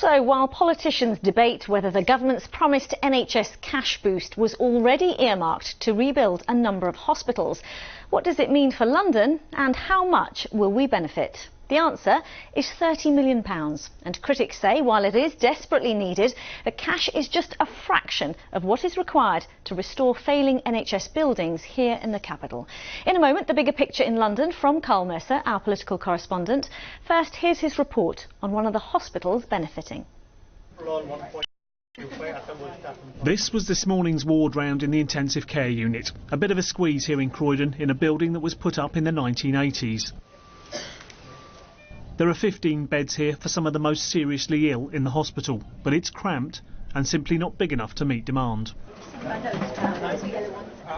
So while politicians debate whether the government's promised NHS cash boost was already earmarked to rebuild a number of hospitals, what does it mean for London and how much will we benefit? The answer is £30 million, and critics say while it is desperately needed, the cash is just a fraction of what is required to restore failing NHS buildings here in the capital. In a moment, the bigger picture in London from Carl Mercer, our political correspondent. First, here's his report on one of the hospitals benefiting. This was this morning's ward round in the intensive care unit. A bit of a squeeze here in Croydon in a building that was put up in the 1980s. There are 15 beds here for some of the most seriously ill in the hospital, but it's cramped and simply not big enough to meet demand.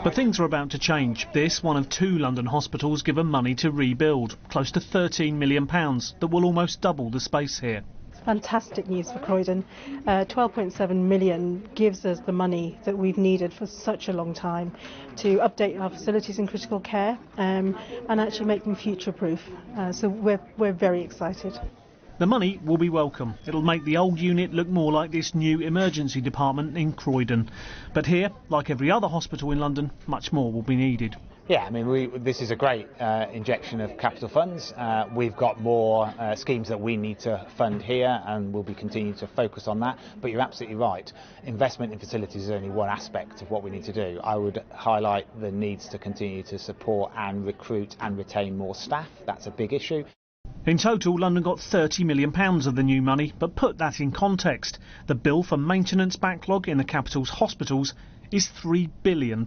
But things are about to change. This, one of two London hospitals given money to rebuild, close to £13 million, that will almost double the space here. Fantastic news for Croydon. 12.7 million gives us the money that we've needed for such a long time to update our facilities in critical care and actually make them future-proof. So we're very excited. The money will be welcome. It'll make the old unit look more like this new emergency department in Croydon. But here, like every other hospital in London, much more will be needed. Yeah, I mean, this is a great injection of capital funds. We've got more schemes that we need to fund here, and we'll be continuing to focus on that. But you're absolutely right. Investment in facilities is only one aspect of what we need to do. I would highlight the needs to continue to support and recruit and retain more staff. That's a big issue. In total, London got £30 million of the new money, but put that in context. The bill for maintenance backlog in the capital's hospitals is £3 billion.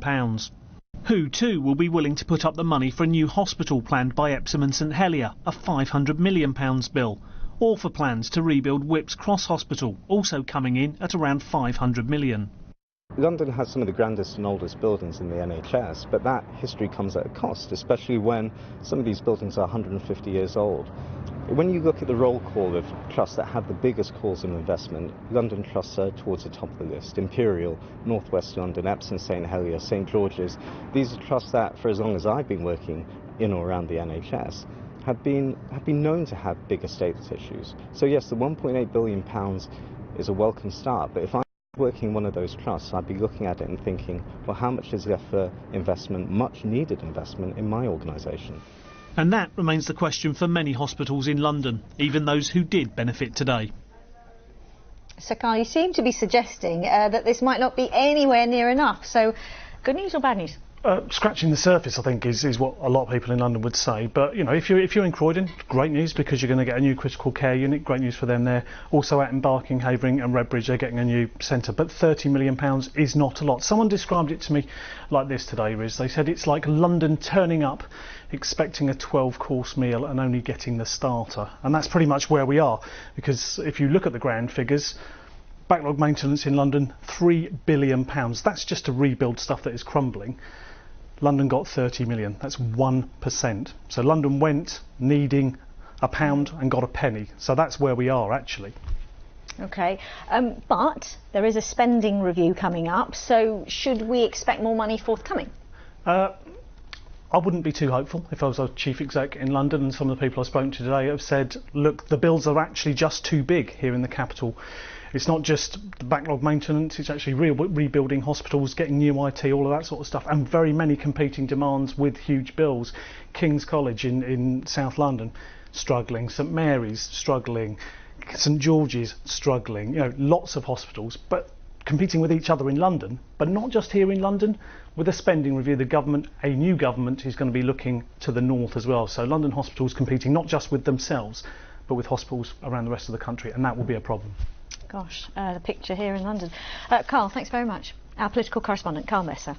Who, too, will be willing to put up the money for a new hospital planned by Epsom and St Helier, a £500 million bill, or for plans to rebuild Whipps Cross Hospital, also coming in at around £500 million. London has some of the grandest and oldest buildings in the NHS, but that history comes at a cost, especially when some of these buildings are 150 years old. When you look at the roll call of trusts that have the biggest calls of investment, London trusts are towards the top of the list. Imperial, North West London, Epsom, St Helier, St George's. These are trusts that, for as long as I've been working in or around the NHS, have been known to have big estates issues. So yes, the £1.8 billion is a welcome start, but if I'm working in one of those trusts, I'd be looking at it and thinking, well, how much is left for investment, much needed investment in my organisation? And that remains the question for many hospitals in London, even those who did benefit today. So, Carl, you seem to be suggesting that this might not be anywhere near enough. So, good news or bad news? Scratching the surface, I think, is what a lot of people in London would say. But, you know, if you're in Croydon, great news because you're going to get a new critical care unit. Great news for them there. Also out in Barking, Havering and Redbridge, they're getting a new centre. But £30 million is not a lot. Someone described it to me like this today, Riz. They said it's like London turning up, expecting a 12-course meal and only getting the starter. And that's pretty much where we are. Because if you look at the grand figures, backlog maintenance in London, £3 billion. That's just to rebuild stuff that is crumbling. London got 30 million, that's 1%. So London went needing £1 and got a penny. So that's where we are actually. OK, but there is a spending review coming up, so should we expect more money forthcoming? I wouldn't be too hopeful if I was a chief exec in London, and some of the people I've spoken to today have said, look, the bills are actually just too big here in the capital. It's not just the backlog maintenance, it's actually rebuilding hospitals, getting new IT, all of that sort of stuff, and very many competing demands with huge bills. King's College in South London, struggling. St Mary's, struggling. St George's, struggling. You know, lots of hospitals, but competing with each other in London, but not just here in London. With a spending review, the government, a new government, is going to be looking to the north as well. So London hospitals competing not just with themselves, but with hospitals around the rest of the country, and that will be a problem. Gosh, the picture here in London. Carl, thanks very much. Our political correspondent, Carl Mercer.